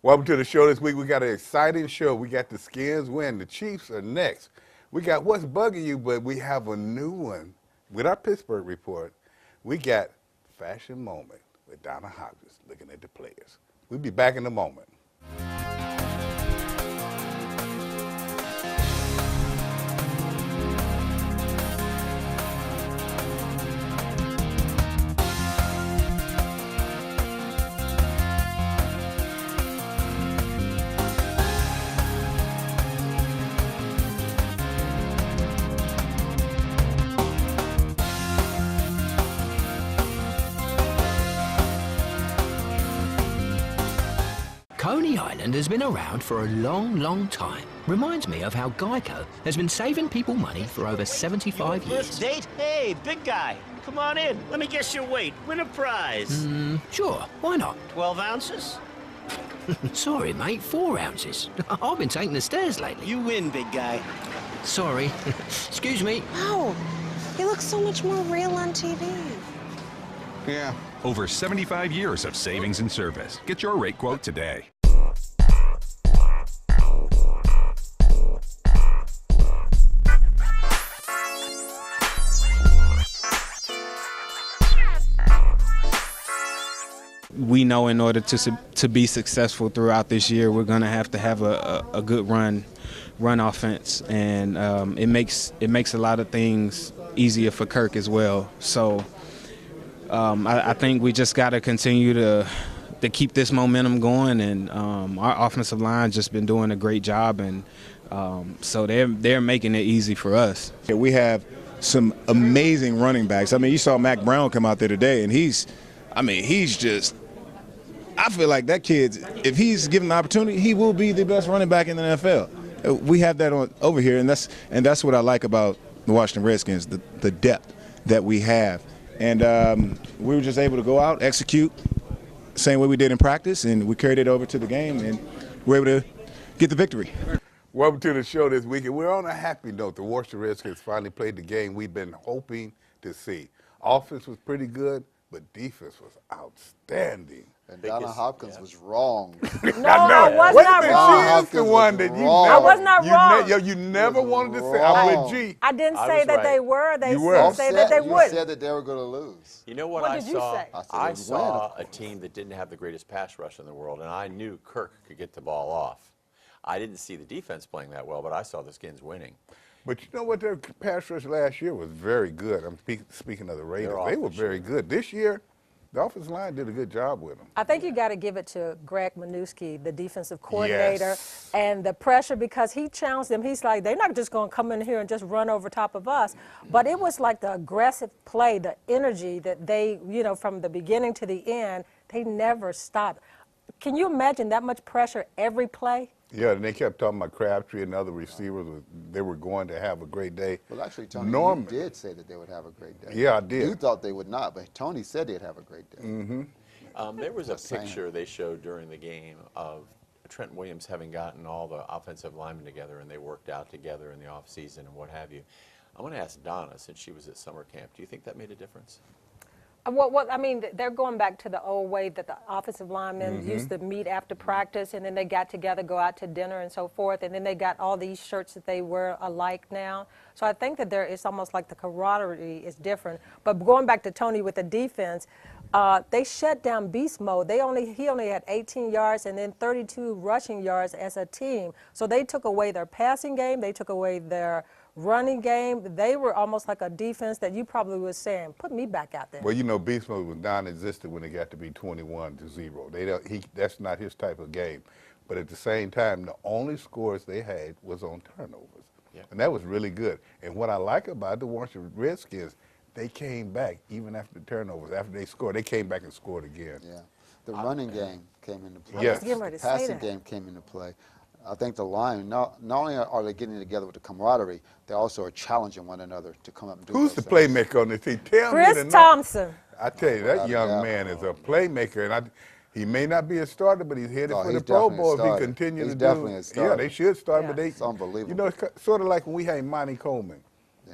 Welcome to the show this week. We got an exciting show. We got the Skins win. The Chiefs are next. We got What's Bugging You, but we have a new one. With our Pittsburgh report, we got Fashion Moment with Donna Hopkins looking at the players. We'll be back in a moment. Coney Island has been around for a long, long time. Reminds me of how Geico has been saving people money for over 75 years. First date? Hey, big guy, come on in. Let me guess your weight. Win a prize. Sure, why not? 12 ounces? Sorry, mate, 4 ounces. I've been taking the stairs lately. You win, big guy. Sorry. Excuse me. Wow, he looks so much more real on TV. Yeah. Over 75 years of savings and service. Get your rate quote today. We know in order to be successful throughout this year, we're going to have a good run offense, and it makes a lot of things easier for Kirk as well. So I think we just got to continue to keep this momentum going, and our offensive line just been doing a great job, and so they're making it easy for us. We have some amazing running backs. I mean, you saw Mac Brown come out there today, and he's just. I feel like that kid, if he's given the opportunity, he will be the best running back in the NFL. We have that over here, and that's what I like about the Washington Redskins, the depth that we have. And we were just able to go out, execute, same way we did in practice, and we carried it over to the game, and we're able to get the victory. Welcome to the show this week, and we're on a happy note. The Washington Redskins finally played the game we've been hoping to see. Offense was pretty good, but defense was outstanding. And Donna Hopkins was wrong. No, I was not wrong. She is the one that you I was not wrong. You never wanted to say. I'm with G. I didn't say that they were. They were. said that they would. You said that they were going to lose. You know what What I did you saw? say? I saw a team that didn't have the greatest pass rush in the world, and I knew Kirk could get the ball off. I didn't see the defense playing that well, but I saw the Skins winning. But you know what? Their pass rush last year was very good. I'm speaking of the Raiders. They were very good. This year, the offensive line did a good job with them. I think you got to give it to Greg Minuski, the defensive coordinator, Yes. and the pressure, because he challenged them. He's like, they're not just going to come in here and just run over top of us. But it was like the aggressive play, the energy that they, from the beginning to the end, they never stopped. Can you imagine that much pressure every play? Yeah, and they kept talking about Crabtree and other receivers. They were going to have a great day. Well, actually, Tony, you did say that they would have a great day. Yeah, I did. You thought they would not, but Tony said they'd have a great day. Mm-hmm. There was a picture they showed during the game of Trent Williams having gotten all the offensive linemen together, and they worked out together in the offseason and what have you. I want to ask Donna, since she was at summer camp, do you think that made a difference? Well, I mean, they're going back to the old way that the offensive linemen used to meet after practice, and then they got together, go out to dinner and so forth, and then they got all these shirts that they wear alike now. So I think that it's almost like the camaraderie is different. But going back to Tony with the defense, they shut down beast mode. He only had 18 yards and then 32 rushing yards as a team. So they took away their passing game. They took away their running game. They were almost like a defense that you probably was saying, put me back out there. Well, beast mode was non-existent when it got to be 21-0. That's not his type of game. But at the same time, the only scores they had was on turnovers. Yeah. And that was really good. And what I like about the Washington Redskins, they came back even after the turnovers. After they scored, they came back and scored again. Yeah. The running game came into play. Yes. The passing game came into play. I think the line, not only are they getting together with the camaraderie, they also are challenging one another to come up and do Who's the things. playmaker on this team? Tell Chris me the Thompson. I tell you, that young man is a playmaker, and he may not be a starter, but he's headed for the Pro Bowl if he continues to do. Definitely a starter. Yeah, they should start, but it's unbelievable. It's sort of like when we had Monty Coleman.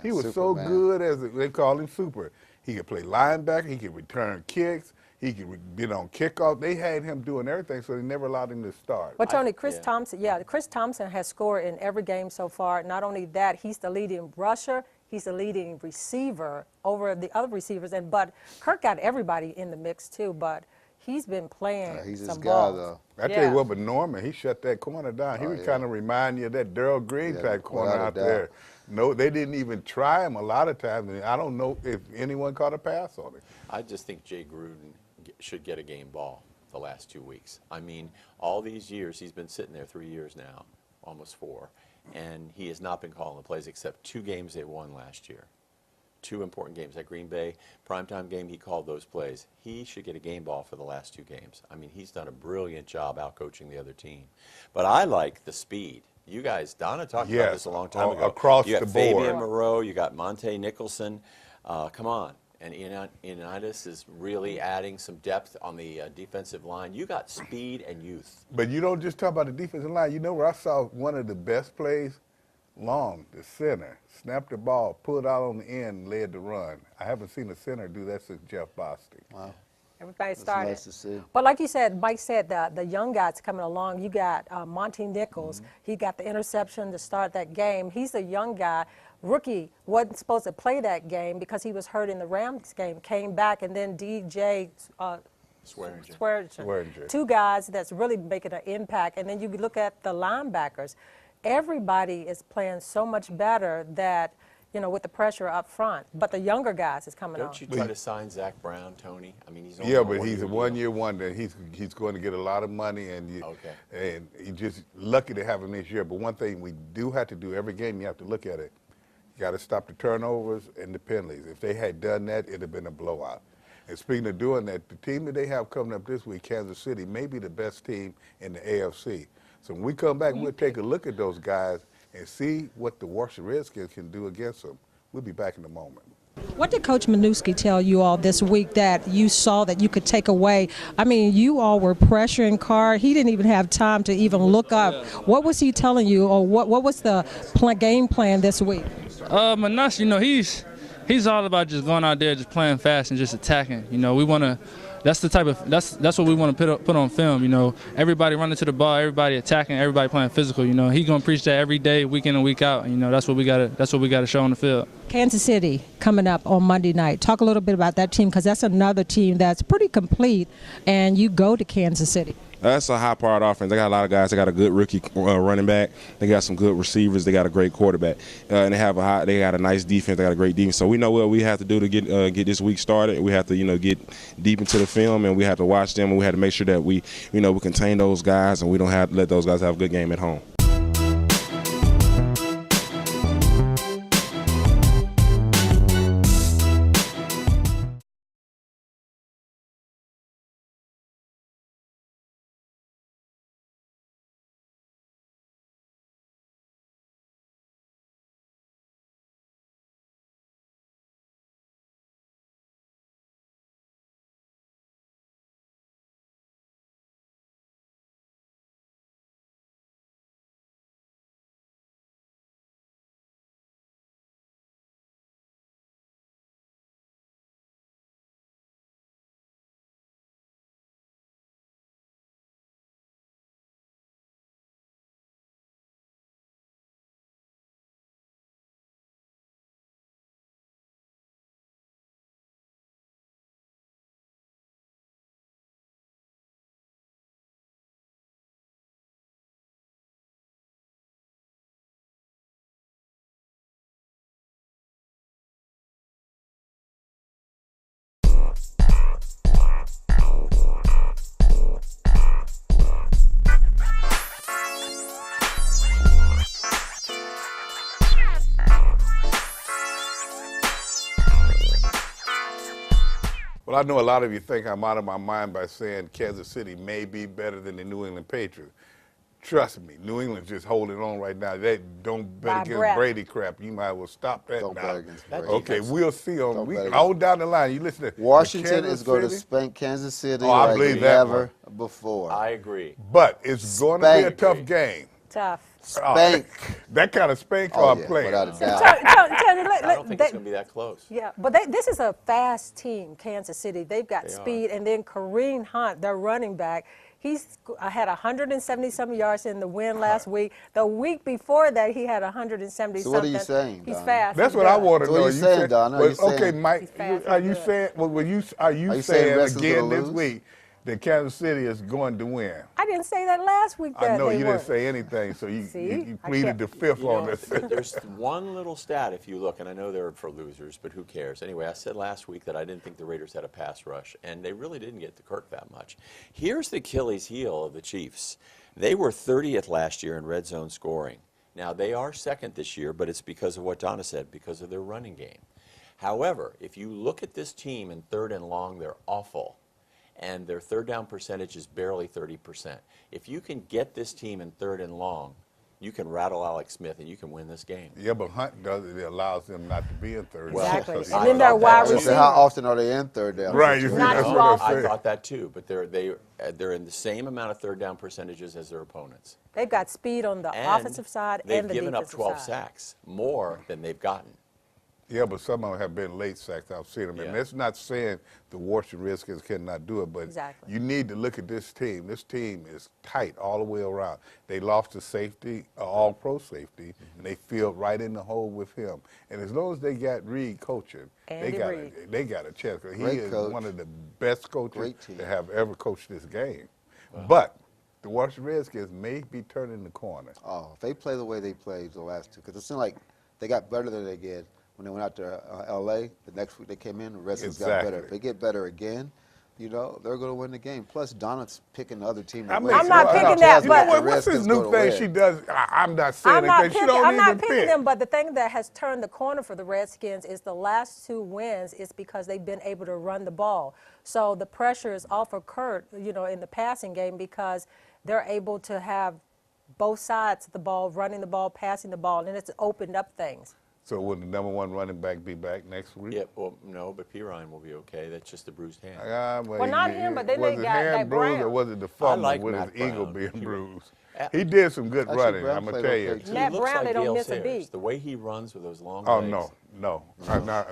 He was so good, as they call him, super. He could play linebacker. He could return kicks. He could get on kickoff. They had him doing everything, so they never allowed him to start. But Tony, Chris Thompson has scored in every game so far. Not only that, he's the leading rusher. He's the leading receiver over the other receivers. But Kirk got everybody in the mix too. But he's been playing he's some his guy, balls. though. I tell you what, but Norman, he shut that corner down. He would kind of remind you of that Darryl Green type corner out there. No, they didn't even try him a lot of times. And I don't know if anyone caught a pass on him. I just think Jay Gruden should get a game ball the last 2 weeks. I mean, all these years, he's been sitting there 3 years now, almost 4, and he has not been calling the plays except 2 games they won last year. 2 important games. That Green Bay primetime game, he called those plays. He should get a game ball for the last 2 games. I mean, he's done a brilliant job out-coaching the other team. But I like the speed. You guys, Donna talked about this a long time ago. Across you the got board. Fabian Moreau, you got Monte Nicholson. Come on. And Ioannidis is really adding some depth on the defensive line. You got speed and youth. But you don't just talk about the defensive line. You know where I saw one of the best plays? Long, the center, snapped the ball, pulled out on the end, and led the run. I haven't seen a center do that since Jeff Bostic. Wow. Everybody started. Nice to see. But like you said, Mike said, the young guys coming along. You got Monty Nichols. He got the interception to start that game. He's a young guy. Rookie wasn't supposed to play that game because he was hurt in the Rams game. Came back, and then DJ Swearinger. 2 guys that's really making an impact. And then you look at the linebackers. Everybody is playing so much better that, you know, with the pressure up front. But the younger guys is coming on. Don't you try to sign Zach Brown, Tony? I mean, he's only but he's a one-year wonder. He's going to get a lot of money, and he's just lucky to have him this year. But one thing we do have to do every game, you have to look at it. You got to stop the turnovers and the penalties. If they had done that, it'd have been a blowout. And speaking of doing that, the team that they have coming up this week, Kansas City, may be the best team in the AFC. So when we come back, we'll take a look at those guys and see what the Washington Redskins can do against them. We'll be back in a moment. What did Coach Minuski tell you all this week that you saw that you could take away? I mean, you all were pressuring Carr. He didn't even have time to even look up. What was he telling you, or what was the game plan this week? Minuski, you know, he's all about just going out there, just playing fast and just attacking. You know, we want to. That's the type of that's what we want to put on film. You know, everybody running to the ball, everybody attacking, everybody playing physical. You know, he's gonna preach that every day, week in and week out. And, you know, that's what we gotta show on the field. Kansas City coming up on Monday night. Talk a little bit about that team, because that's another team that's pretty complete. And you go to Kansas City. That's a high-powered offense. They got a lot of guys. They got a good rookie running back. They got some good receivers. They got a great quarterback, and they got a nice defense. They got a great defense. So we know what we have to do to get this week started. We have to, you know, get deep into the film, and we have to watch them, and we have to make sure that we contain those guys, and we don't have to let those guys have a good game at home. Well, I know a lot of you think I'm out of my mind by saying Kansas City may be better than the New England Patriots. Trust me, New England's just holding on right now. They don't bet against Brady crap. You might as well stop that now. Okay, we'll see on all down the line. You listen to Washington is going to spank Kansas City I believe that never before. I agree. But it's going to be a tough game. tough. Spank. That kind of spank Oh, on yeah, play. without a doubt. I don't think it's going to be that close. Yeah, but this is a fast team, Kansas City. They've got speed, and then Kareem Hunt, their running back, he's had 170-something yards in the win last week. The week before that, he had 170-something. So what are you saying, He's Donna? fast. That's He's what I good. want to So know. what are you saying, Donna? Are you Okay, saying- Mike, He's fast, are he's you good. saying? Well, are you saying saying Redskins again gonna this lose? week that Kansas City is going to win? I didn't say that last week that I know they you weren't. didn't say anything, so you See? I pleaded can't- the fifth You on know, this. there's one little stat if you look, and I know they're for losers, but who cares? Anyway, I said last week that I didn't think the Raiders had a pass rush, and they really didn't get to Kirk that much. Here's the Achilles heel of the Chiefs. They were 30th last year in red zone scoring. Now, they are second this year, but it's because of what Donna said, because of their running game. However, if you look at this team in third and long, they're awful. And their third down percentage is barely 30%. If you can get this team in third and long, you can rattle Alex Smith and you can win this game. Yeah, but Hunt does it allows them not to be in third. Exactly. Because And he- then their wide So receiver. how often are they in third down? Right, you see, situations? that's Not what too I'm often. I saying. thought that too, but they're in the same amount of third down percentages as their opponents. They've got speed on the And offensive side they've and the given up defensive 12 side. sacks, more than they've gotten. Yeah, but some of them have been late sacks. I've seen them. Yeah. And that's not saying the Washington Redskins cannot do it, but Exactly. you need to look at this team. This team is tight all the way around. They lost a safety, all-pro safety, and they filled right in the hole with him. And as long as they got Reed coaching, they got a chance. 'Cause he Great is coach. one of the best coaches Great team. that have ever coached this game. But the Washington Redskins may be turning the corner. Oh, if they play the way they played the last two, because it seemed like they got better than they did when they went out to L.A. The next week they came in, the Redskins got better. If they get better again, you know, they're going to win the game. Plus, Donna's picking the other team to win. I'm not So picking tells that, me but- the What's this Redskins new gonna thing win. she does? I'm not saying I'm not anything. She don't I'm not even picking pick. them, but the thing that has turned the corner for the Redskins is the last two wins is because they've been able to run the ball. So the pressure is off of Kurt, you know, in the passing game because they're able to have both sides of the ball, running the ball, passing the ball, and it's opened up things. So will the number one running back be back next week? Yeah, well, no, but P. Ryan will be okay. That's just a bruised hand. Well, not him, but then was they his got hand that bruised or Brown. was it the fumble like with Matt his eagle Brown. being He- bruised? Uh, He did some good Actually, running, Brown I'm gonna played tell okay, you. too. Matt He looks Brown, like they don't Gale miss a Sayers. beat. The way he runs with those long Oh legs. no. I'm not,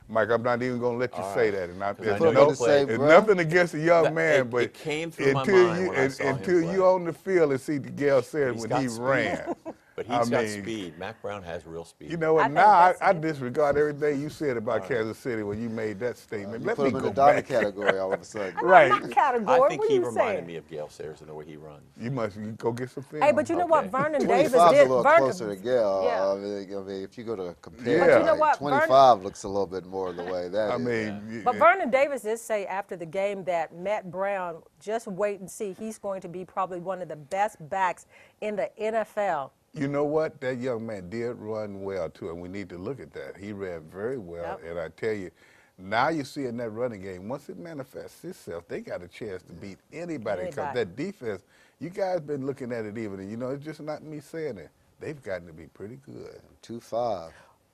Mike. I'm not even gonna let you All say right. that. And I, 'Cause I there's know no, you played, it's bro. nothing against a young That- man, it- but it came through my until mind you when I saw him until play. you on the field and see the Gale Sayers He's when got he speed. ran. But I he's got mean, speed. Mac Brown has real speed. You know what? I think Now that's I it. disregard everything you said about Kansas City when you made that statement. You Let put me him in go the Donna back. category all of a sudden. Right. Not category. I think what are he you reminded saying? me of Gale Sayers in the way he runs. You go get some film. Hey, but you know what? Okay. Vernon Davis 25 is did. a little Vernon, closer to Gale. Yeah. I mean, if you go to compare, But you know what? 25 looks a little bit more the way that I is. mean, But Vernon Davis did say after the game that Matt Brown, just wait and see. He's going to be probably one of the best backs in the NFL. you know what? That young man did run well too, and we need to look at that. He ran very well, Yep. and I tell you, now you see in that running game, once it manifests itself, they got a chance to beat anybody. Because Anybody. that defense, you guys been looking at it even, and you know, it's just not me saying it. They've gotten to be pretty good. 2-5.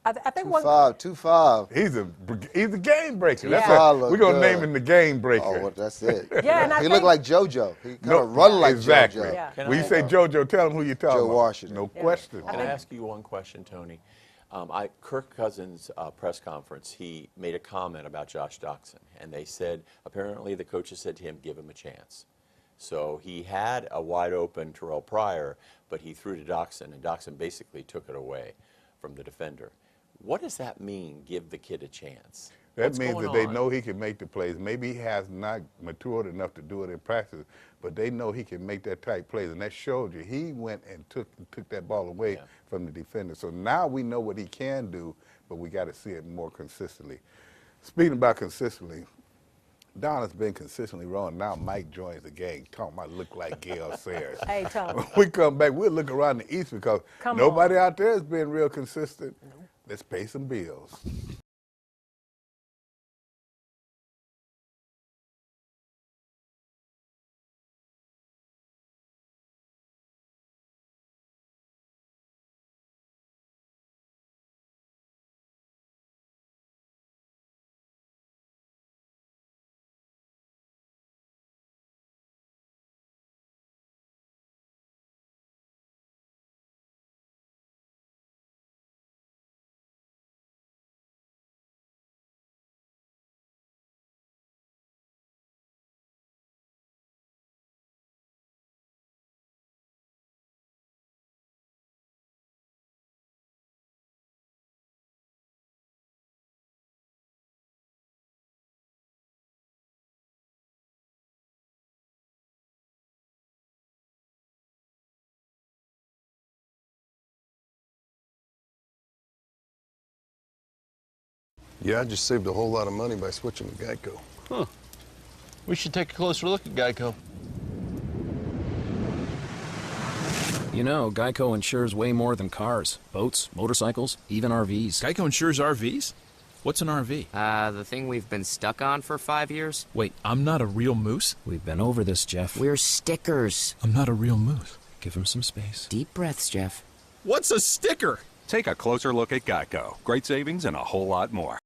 I think one. 2-5. He's a game breaker. That's Yeah, what we're gonna look name good. him the game breaker. Oh, well, that's it. Yeah, and I he think- looked like JoJo. He kind of run like exactly. JoJo. Yeah. Can When I- you say JoJo, tell him who you're talking Joe about. Washington. No question. Can I ask you one question, Tony? Kirk Cousins' press conference, he made a comment about Josh Doxson, and they said apparently the coaches said to him, give him a chance. So he had a wide open Terrell Pryor, but he threw to Doxson, and Doxson basically took it away from the defender. What does that mean, give the kid a chance? That What's means going that they on? know he can make the plays. Maybe he has not matured enough to do it in practice, but they know he can make that type plays, and that showed you. He went and took that ball away from the defender. So now we know what he can do, but we got to see it more consistently. Speaking about consistently, Donna's been consistently wrong. Now Mike joins the gang, talking about look like Gale Sayers. Hey, Tom. When we come back, we'll look around the East because Come nobody on. out there has been real consistent. Let's pay some bills. Yeah, I just saved a whole lot of money by switching to Geico. Huh. We should take a closer look at Geico. You know, Geico insures way more than cars, boats, motorcycles, even RVs. Geico insures RVs? What's an RV? The thing we've been stuck on for 5 years. Wait, I'm not a real moose? We've been over this, Jeff. We're stickers. I'm not a real moose. Give him some space. Deep breaths, Jeff. What's a sticker? Take a closer look at Geico. Great savings and a whole lot more.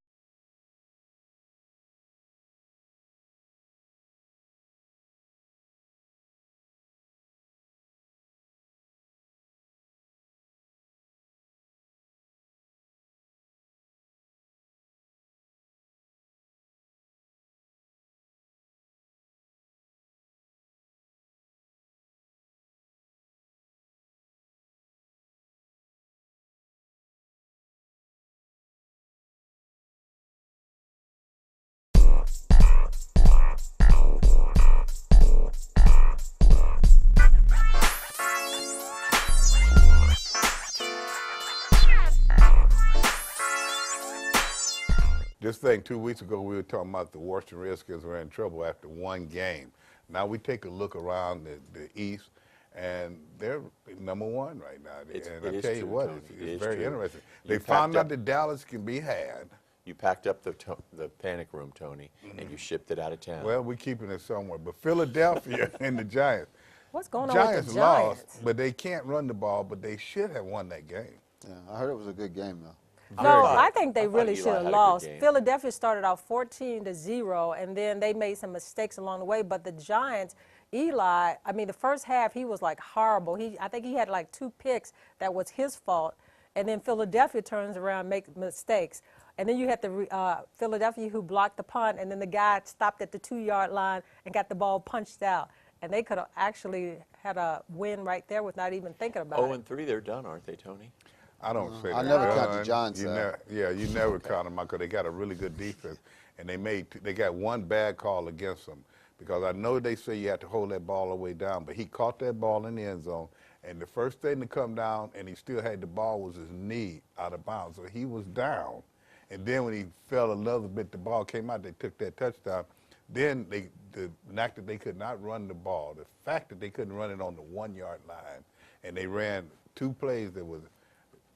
Just think, 2 weeks ago we were talking about the Washington Redskins were in trouble after one game. Now we take a look around the East, and they're #1 right now. And I tell you what, it's very interesting. They found out that Dallas can be had. You packed up the panic room, Tony, and you shipped it out of town. Well, we're keeping it somewhere. But Philadelphia and the Giants. What's going on Giants with the Giants? lost, but they can't run the ball, but they should have won that game. Yeah, I heard it was a good game, though. No, I think they really Eli should had have a good lost. game. Philadelphia started out 14-0, and then they made some mistakes along the way. But the Giants, Eli, I mean, the first half, he was like horrible. I think he had like 2 picks that was his fault. And then Philadelphia turns around and makes mistakes. And then you had the Philadelphia who blocked the punt, and then the guy stopped at the 2-yard line and got the ball punched out. And they could have actually had a win right there with not even thinking about it. 0-3, they're done, aren't they, Tony? I don't say I that. never count the Giants You out. you never count them out because they got a really good defense, and they got one bad call against them because I know they say you have to hold that ball all the way down, but he caught that ball in the end zone, and the first thing to come down, and he still had the ball, was his knee out of bounds, so he was down. And then when he fell a little bit, the ball came out, they took that touchdown. Then the fact that they could not run the ball, the fact that they couldn't run it on the 1-yard line, and they ran 2 plays that was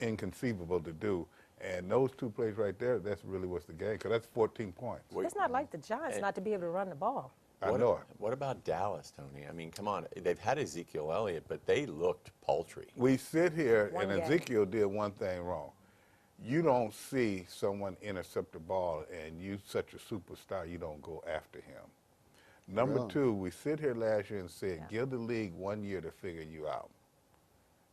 inconceivable to do. And those 2 plays right there, that's really what's the game, because that's 14 points. It's not like the Giants not to be able to run the ball. I know it. What about Dallas, Tony? I mean, come on. They've had Ezekiel Elliott, but they looked paltry. We sit here, One and game. Ezekiel did one thing wrong. You don't see someone intercept the ball, and you such a superstar, you don't go after him. Number Really? 2, we sit here last year and said, give the league 1 year to figure you out.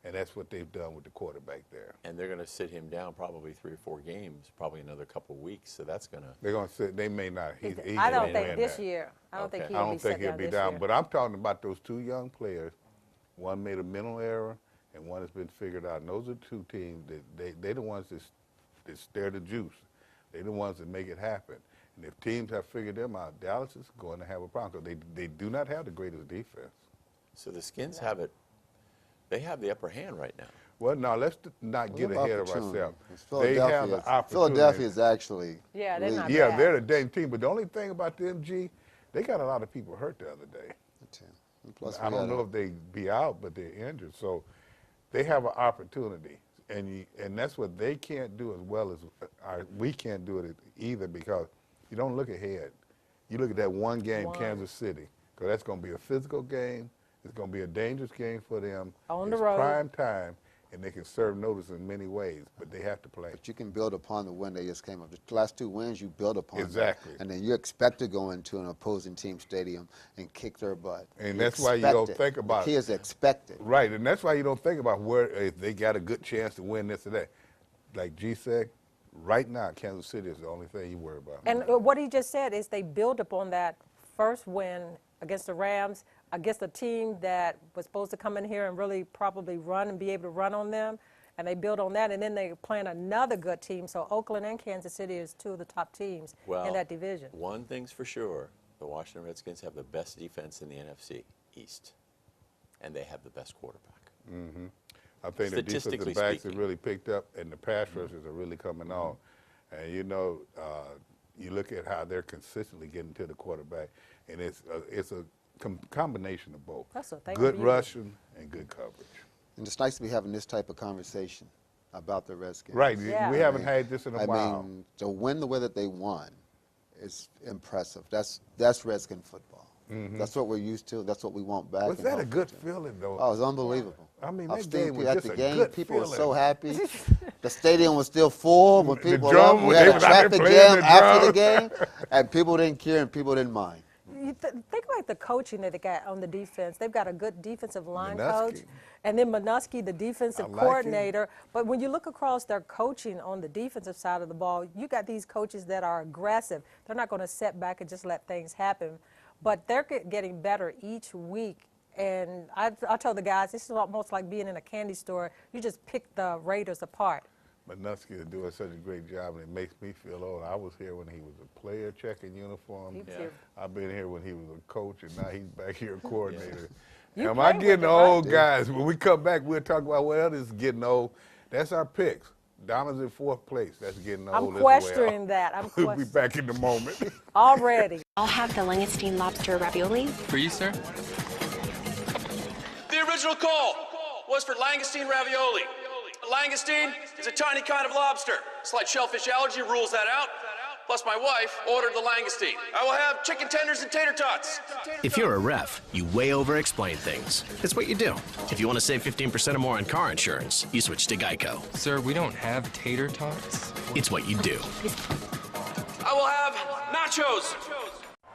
And that's what they've done with the quarterback there. And they're going to sit him down probably 3 or 4 games, probably another couple of weeks. So that's going to. They're going to sit. They may not. I don't think this that. year. I don't think Okay. he'll I don't be think set he'll down be this down. year. But I'm talking about those 2 young players. One made a mental error, and one has been figured out. And those are 2 teams that they're the ones that stir the juice. They're the ones that make it happen. And if teams have figured them out, Dallas is going to have a problem because they do not have the greatest defense. So the Skins have it. They have the upper hand right now. Well, now let's not get What ahead of opportunity? ourselves. It's They have the opportunity. Philadelphia is actually. Yeah, they're not Yeah, bad. they're the dang team. But the only thing about the MG, they got a lot of people hurt the other day. Plus, I don't know if they be out, but they're injured. So they have an opportunity, and that's what they can't do as well as we can't do it either, because you don't look ahead. You look at that one game, Kansas City, because that's going to be a physical game. It's going to be a dangerous game for them. On the It's road. prime time, and they can serve notice in many ways, but they have to play. But you can build upon the win they just came up. The last 2 wins, you build upon. Exactly. That. And then you expect to go into an opposing team stadium and kick their butt. And that's why you don't think about the kids expect it. Right, and that's why you don't think about where if they got a good chance to win this or that. Like G said, right now, Kansas City is the only thing you worry about. And what he just said is they build upon that first win against the Rams, against a team that was supposed to come in here and really probably run and be able to run on them. And they build on that, and then they're playing another good team. So Oakland and Kansas City is 2 of the top teams in that division. One thing's for sure, the Washington Redskins have the best defense in the NFC East, and they have the best quarterback. Mm-hmm. I think the defensive Statistically backs have speaking. really picked up, and the pass rushers are really coming on. And you know, you look at how they're consistently getting to the quarterback, and it's a combination of both. That's what they good need. rushing and good coverage. And it's nice to be having this type of conversation about the Redskins. Right. Yeah. We haven't had this in a while. I mean, to win the way that they won is impressive. That's Redskin football. That's what we're used to. That's what we want back. Was and that a hope good to. feeling, though? Oh, it was unbelievable. I mean, I've that seen game was at just the a game, good people were feeling. so happy. The stadium was still full when The people drum, left. We they had a was out there traffic playing jam the after the drum. game, and people didn't care and people didn't mind. You think about the coaching that they got on the defense. They've got a good defensive line Manusky. coach, and then Manusky, the defensive I like coordinator. But when you look across their coaching on the defensive side of the ball, you got these coaches that are aggressive. They're not going to sit back and just let things happen. But they're getting better each week. And I told the guys, this is almost like being in a candy store. You just pick the Raiders apart. Manusky is doing such a great job, and it makes me feel old. I was here when he was a player checking uniform. Me too. I've been here when he was a coach, and now he's back here a coordinator. You Am I played getting with him, old, right? guys? When we come back, we'll talk about what else is getting old. That's our picks. Donna's in 4th place. That's getting old I'm as questioning well. that. I'm We'll be questioning. back in a moment. Already. I'll have the langoustine lobster ravioli. For you, sir? The original call was for langoustine ravioli. Langoustine is a tiny kind of lobster. Slight shellfish allergy rules that out. Plus, my wife ordered the langoustine. I will have chicken tenders and tater tots. If you're a ref, you way over-explain things. It's what you do. If you want to save 15% or more on car insurance, you switch to Geico. Sir, we don't have tater tots. It's what you do. I will have nachos.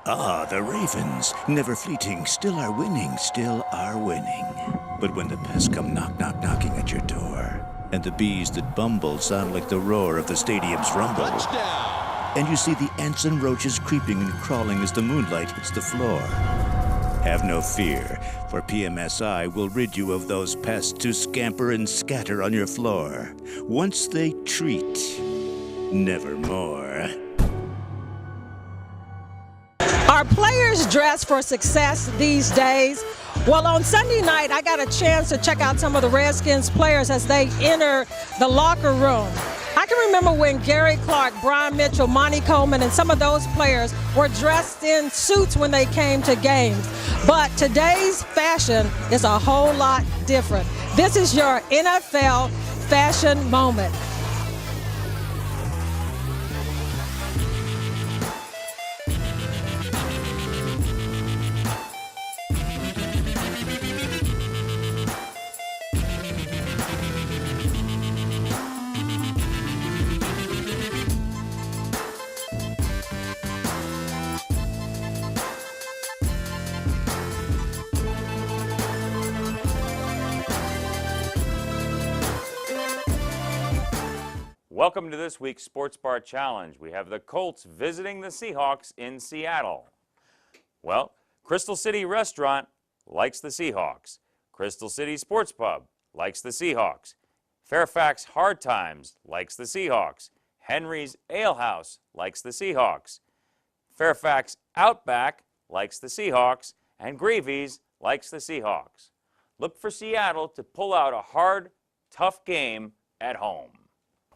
Ah, the Ravens, never fleeting, still are winning, still are winning. But when the pests come knocking at your door, and the bees that bumble sound like the roar of the stadium's rumble, and you see the ants and roaches creeping and crawling as the moonlight hits the floor, have no fear, for PMSI will rid you of those pests to scamper and scatter on your floor. Once they treat, nevermore. Are players dressed for success these days? Well, on Sunday night, I got a chance to check out some of the Redskins players as they enter the locker room. I can remember when Gary Clark, Brian Mitchell, Monty Coleman, and some of those players were dressed in suits when they came to games. But today's fashion is a whole lot different. This is your NFL fashion moment. Welcome to this week's Sports Bar Challenge. We have the Colts visiting the Seahawks in Seattle. Well, Crystal City Restaurant likes the Seahawks. Crystal City Sports Pub likes the Seahawks. Fairfax Hard Times likes the Seahawks. Henry's Ale House likes the Seahawks. Fairfax Outback likes the Seahawks. And Greavy's likes the Seahawks. Look for Seattle to pull out a hard, tough game at home.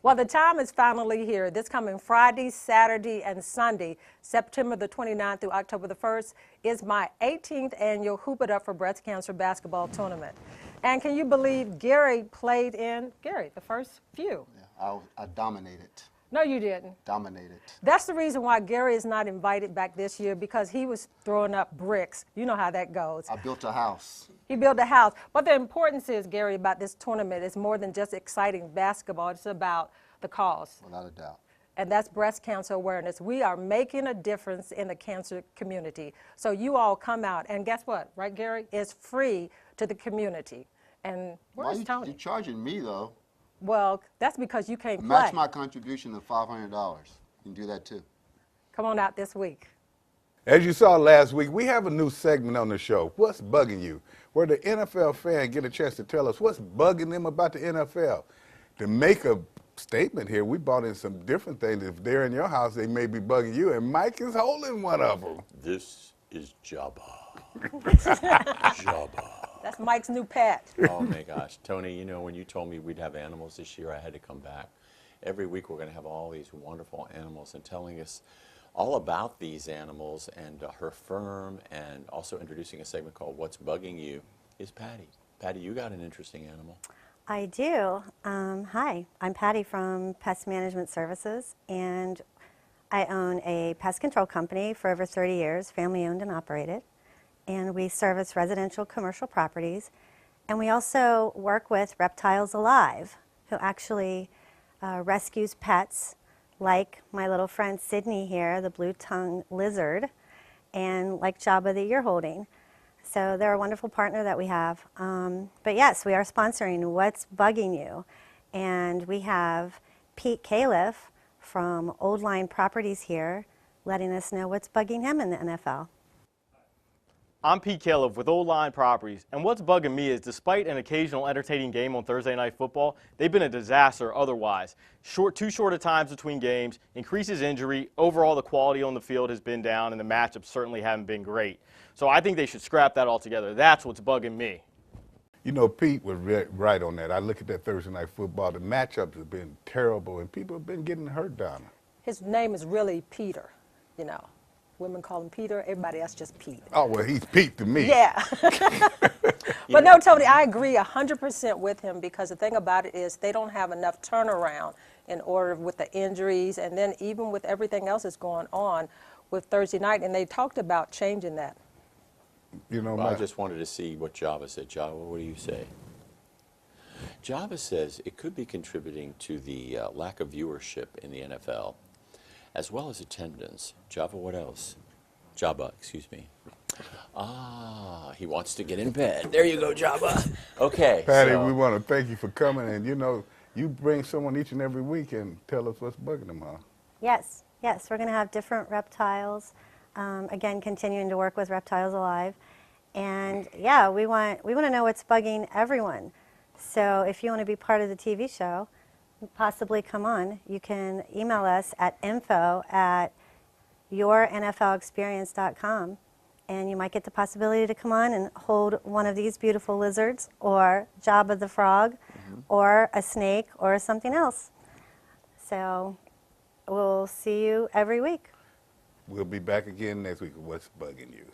Well, the time is finally here. This coming Friday, Saturday, and Sunday, September the 29th through October the 1st, is my 18th annual Hoop It Up for Breast Cancer basketball tournament. And can you believe Gary played in, Gary, the first few? Yeah, I dominated. No, you didn't. Dominated. That's the reason why Gary is not invited back this year, because he was throwing up bricks. You know how that goes. I built a house. He built a house. But the importance is, Gary, about this tournament is more than just exciting basketball. It's about the cause. Without a doubt. And that's breast cancer awareness. We are making a difference in the cancer community. So you all come out, and guess what, right, Gary? It's free to the community. And where's Tony? You're charging me, though. Well, that's because you can't play. Match my contribution of $500. You can do that, too. Come on out this week. As you saw last week, we have a new segment on the show, What's Bugging You?, where the NFL fan get a chance to tell us what's bugging them about the NFL. To make a statement here, we brought in some different things. If they're in your house, they may be bugging you, and Mike is holding one of them. This is Jabba. That's Mike's new pet. Oh my gosh, Tony, you know, when you told me we'd have animals this year, I had to come back. every week we're going to have all these wonderful animals, and telling us all about these animals and her firm, and also introducing a segment called What's Bugging You is Patty. Patty, you got an interesting animal. I do. Hi, I'm Patty from Pest Management Services, and I own a pest control company for over 30 years, family owned and operated, and we service residential commercial properties, and we also work with Reptiles Alive, who actually rescues pets like my little friend Sydney here, the blue-tongued lizard, and like Jabba the ear-holding. So they're a wonderful partner that we have. But yes, we are sponsoring What's Bugging You, and we have Pete Califf from Old Line Properties here letting us know what's bugging him in the NFL. I'm Pete Califf with Old Line Properties, and what's bugging me is despite an occasional entertaining game on Thursday Night Football, they've been a disaster otherwise. Too short of times between games, increases injury, overall the quality on the field has been down, and the matchups certainly haven't been great. So I think they should scrap that altogether. That's what's bugging me. You know, Pete was right on that. I look at that Thursday Night Football. The matchups have been terrible, and people have been getting hurt down. His name is really Peter, you know. Women call him Peter. Everybody else just Pete. Oh, well, he's Pete to me. Yeah. But no, Tony, I agree 100% with him, because the thing about it is they don't have enough turnaround in order with the injuries, and then even with everything else that's going on with Thursday night, and they talked about changing that. You know, I just wanted to see what Java said. Java, what do you say? Java says it could be contributing to the lack of viewership in the NFL, as well as attendance. Java, what else? Java, excuse me. Ah, he wants to get in bed. There you go, Java. Okay. Patty, so, we want to thank you for coming, and you know, you bring someone each and every week and tell us what's bugging them, huh? Yes, yes, we're going to have different reptiles. Again, continuing to work with Reptiles Alive. And yeah, we want to know what's bugging everyone. So if you want to be part of the TV show, possibly come on, you can email us at info@yournflexperience.com, and you might get the possibility to come on and hold one of these beautiful lizards, or Jabba the Frog, or a snake, or something else. So we'll see you every week. We'll be back again next week with What's Bugging You.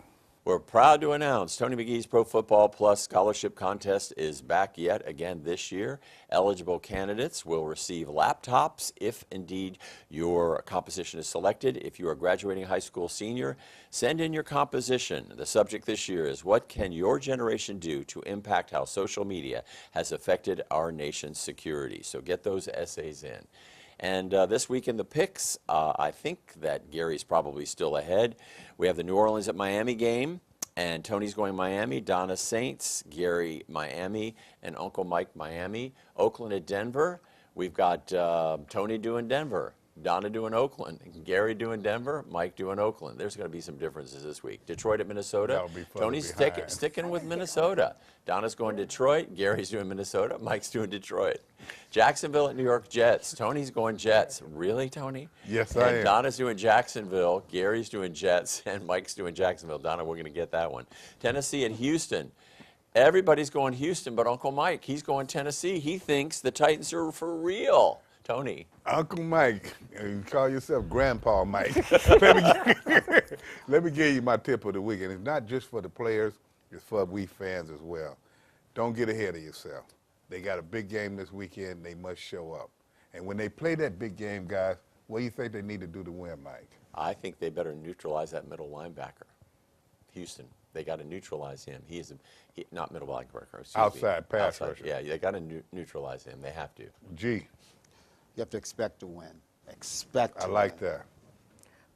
we're proud to announce Tony McGee's Pro Football Plus Scholarship Contest is back yet again this year. Eligible candidates will receive laptops if indeed your composition is selected. If you are graduating high school senior, send in your composition. The subject this year is, what can your generation do to impact how social media has affected our nation's security? So get those essays in. And this week in the picks, I think that Gary's probably still ahead. We have the New Orleans at Miami game, and Tony's going Miami, Donna Saints, Gary Miami, and Uncle Mike Miami. Oakland at Denver. We've got Tony doing Denver, Donna doing Oakland, Gary doing Denver, Mike doing Oakland. There's going to be some differences this week. Detroit at Minnesota. That'll be fun. Tony's sticking with Minnesota. Donna's going Detroit. Gary's doing Minnesota. Mike's doing Detroit. Jacksonville at New York Jets. Tony's going Jets. Really, Tony? Yes, and I am. Donna's doing Jacksonville. Gary's doing Jets. And Mike's doing Jacksonville. Donna, we're going to get that one. Tennessee at Houston. Everybody's going Houston, but Uncle Mike, he's going Tennessee. He thinks the Titans are for real. Tony. Uncle Mike, you call yourself Grandpa Mike. Let me give you my tip of the week, and it's not just for the players, it's for we fans as well. Don't get ahead of yourself. They got a big game this weekend. They must show up. And when they play that big game, guys, what do you think they need to do to win, Mike? I think they better neutralize that middle linebacker. Houston, they got to neutralize him. He is not middle linebacker. Outside pass rusher. Yeah, they got to neutralize him. They have to. G. You have to expect to win. Expect to I like win. that.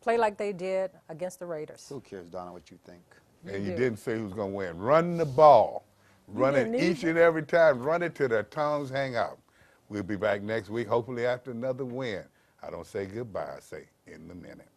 Play like they did against the Raiders. Who cares, Donna, what you think? And you didn't say who's going to win. Run the ball. Run it each and every time. Run it till their tongues hang out. We'll be back next week, hopefully after another win. I don't say goodbye. I say in the minute.